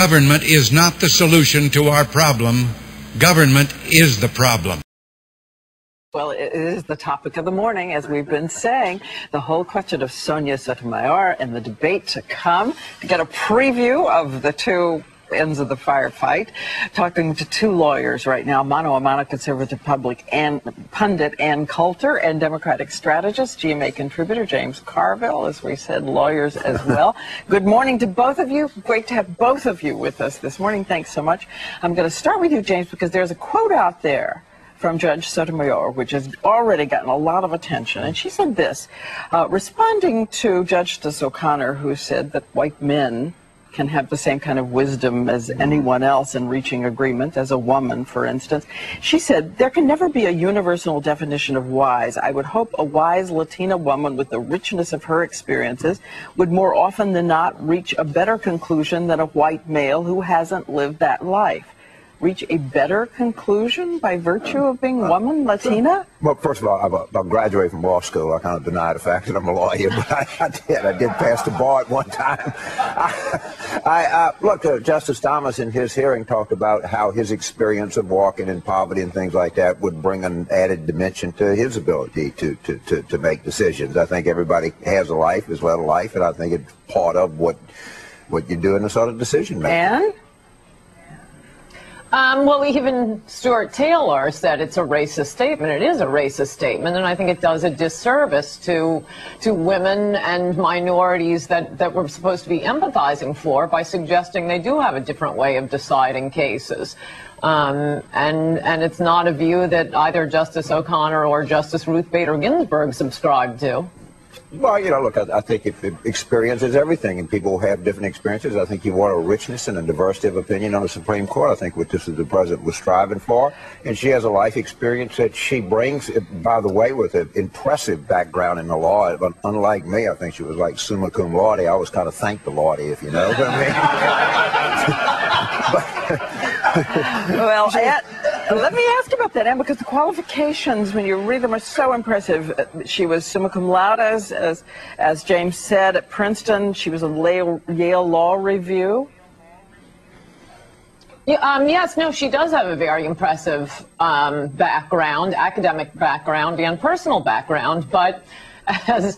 Government is not the solution to our problem. Government is the problem. Well, it is the topic of the morning, as we've been saying, the whole question of Sonia Sotomayor and the debate to come. To get a preview of the two ends of the firefight, talking to two lawyers right now, mano a mano conservative public and pundit Ann Coulter and Democratic strategist, GMA contributor James Carville, as we said, lawyers as well. Good morning to both of you. Great to have both of you with us this morning. Thanks so much. I'm going to start with you, James, because there's a quote out there from Judge Sotomayor, which has already gotten a lot of attention. And she said this, responding to Justice O'Connor, who said that white men can have the same kind of wisdom as anyone else in reaching agreement, as a woman, for instance. She said, there can never be a universal definition of wise. I would hope a wise Latina woman with the richness of her experiences would more often than not reach a better conclusion than a white male who hasn't lived that life. Reach a better conclusion by virtue of being woman, Latina? Well, first of all, I graduated from law school. I kind of deny the fact that I'm a lawyer, but I did pass the bar at one time. Look, Justice Thomas in his hearing talked about how his experience of walking in poverty and things like that would bring an added dimension to his ability to make decisions. I think everybody has a life, has led a life, and I think it's part of what you do in a sort of decision making. And? Well, even Stuart Taylor said it's a racist statement. It is a racist statement, and I think it does a disservice to women and minorities that we're supposed to be empathizing for by suggesting they do have a different way of deciding cases. And it's not a view that either Justice O'Connor or Justice Ruth Bader Ginsburg subscribed to. Well, you know, look, I think if experience is everything, and people have different experiences. I think you want a richness and a diversity of opinion on the Supreme Court. I think what this is the president was striving for, and she has a life experience that she brings, by the way, with an impressive background in the law. But unlike me, I think she was like summa cum laude. I always kind of thank the Lordy, if you know what I mean. Well, let me ask about that, Anne, because the qualifications, when you read them, are so impressive. She was summa cum laude, as James said, at Princeton. She was a Yale Law Review. Yeah, yes, no, she does have a very impressive background, academic background and personal background, but as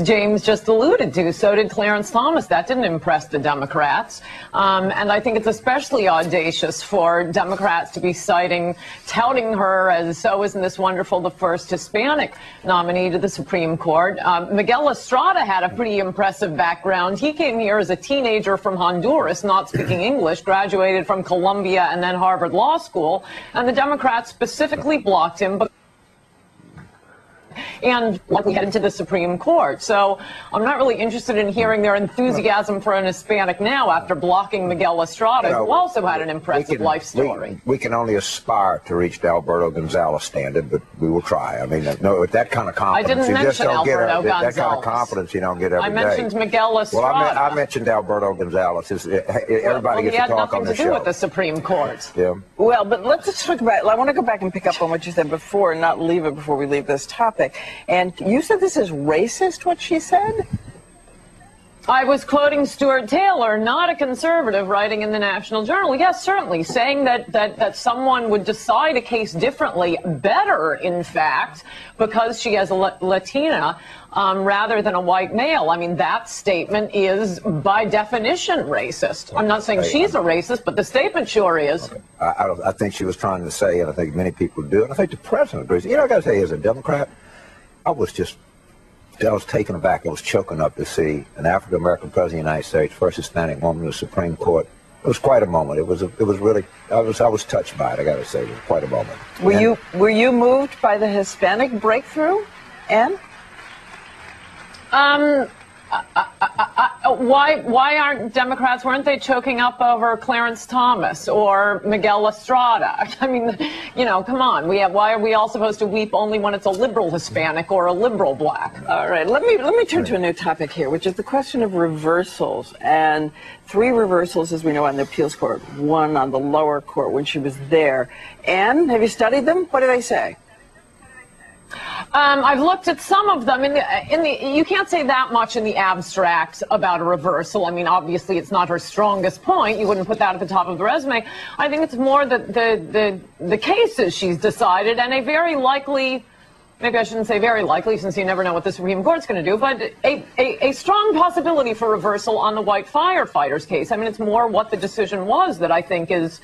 James just alluded to, so did Clarence Thomas. That didn't impress the Democrats. And I think it's especially audacious for Democrats to be touting her as, so isn't this wonderful, the first Hispanic nominee to the Supreme Court. Miguel Estrada had a pretty impressive background. He came here as a teenager from Honduras, not speaking English, graduated from Columbia and then Harvard Law School, and the Democrats specifically blocked him and we head into the Supreme Court. So I'm not really interested in hearing their enthusiasm for an Hispanic now after blocking Miguel Estrada, who also had an impressive life story. We can only aspire to reach the Alberto Gonzalez standard, but we will try. I mean, no, with that kind of confidence, I didn't mention Alberto Gonzalez. That kind of confidence you don't get every day. I mentioned Miguel Estrada. Well, I mentioned Alberto Gonzalez. Everybody gets to talk on the show. He had nothing to do with the Supreme Court. Yeah. Well, but let's just talk about, I want to go back and pick up on what you said before and not leave it before we leave this topic. And you said this is racist, what she said? I was quoting Stuart Taylor, not a conservative, writing in the National Journal. Yes, certainly, saying that someone would decide a case differently, better, in fact, because she has a Latina rather than a white male. I mean, that statement is, by definition, racist. I'm not saying she's a racist, but the statement sure is. Okay. I think she was trying to say, and I think many people do, and I think the president agrees. You know, I got to say, as a Democrat, I was taken aback. I was choking up to see an African-American president of the United States, first Hispanic woman in the Supreme Court. It was quite a moment. It was really, I was touched by it, I got to say. It was quite a moment. Were you moved by the Hispanic breakthrough, Anne? Why aren't Democrats, weren't they choking up over Clarence Thomas or Miguel Estrada? I mean, you know, come on. Why are we all supposed to weep only when it's a liberal Hispanic or a liberal black? All right, let me turn to a new topic here, which is the question of reversals. And 3 reversals, as we know, on the appeals court, 1 on the lower court when she was there. Anne, have you studied them? What do they say? I've looked at some of them. You can't say that much in the abstract about a reversal. I mean, obviously, it's not her strongest point. You wouldn't put that at the top of the resume. I think it's more the cases she's decided, and a very likely, maybe I shouldn't say very likely, since you never know what the Supreme Court's going to do, but a strong possibility for reversal on the white firefighters case. I mean, it's more what the decision was that I think is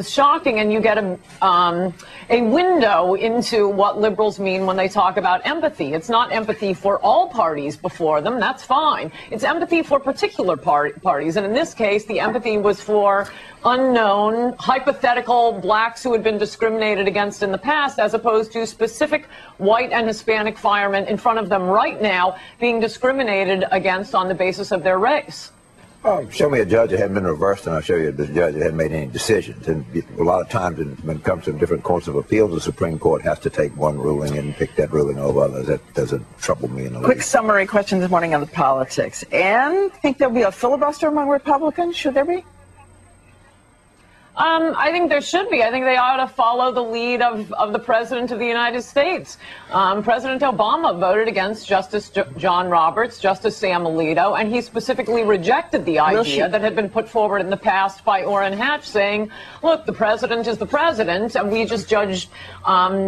shocking, and you get a window into what liberals mean when they talk about empathy. It's not empathy for all parties before them. That's fine. It's empathy for particular parties, and in this case, the empathy was for unknown, hypothetical blacks who had been discriminated against in the past, as opposed to specific white and Hispanic firemen in front of them right now being discriminated against on the basis of their race. Show me a judge that hadn't been reversed, and I'll show you a judge that hadn't made any decisions. And a lot of times, when it comes to different courts of appeals, the Supreme Court has to take one ruling and pick that ruling over others. That doesn't trouble me in the least. Quick summary question this morning on the politics. And think there'll be a filibuster among Republicans? Should there be? I think there should be. I think they ought to follow the lead of the President of the United States. President Obama voted against Justice John Roberts, Justice Sam Alito, and he specifically rejected the idea that had been put forward in the past by Orrin Hatch, saying, look, the President is the President, and we just judge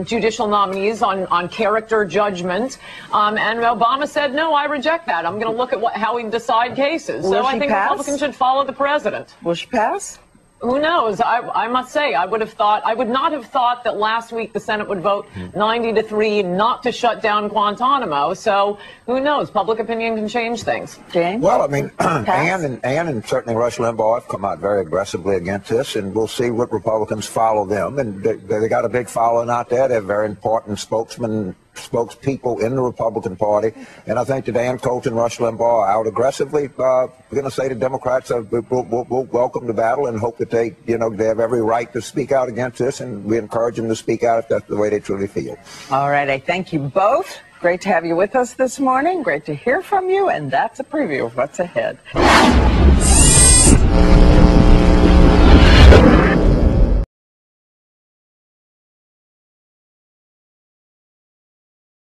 judicial nominees on character judgment. And Obama said, no, I reject that. I'm going to look at how we decide cases. So I think Republicans should follow the President. Will she pass? Who knows? I must say, I would not have thought that last week the Senate would vote 90-3 not to shut down Guantanamo. So who knows? Public opinion can change things. James? Well, I mean, Ann and certainly Rush Limbaugh have come out very aggressively against this, and we'll see what Republicans follow them. And they got a big following out there. They're very important spokespeople in the Republican Party, and I think that Ann Coulter and Rush Limbaugh are out aggressively. We're going to say to Democrats, we'll welcome the battle and hope that they have every right to speak out against this, and we encourage them to speak out if that's the way they truly feel. All right, I thank you both. Great to have you with us this morning. Great to hear from you, and that's a preview of what's ahead.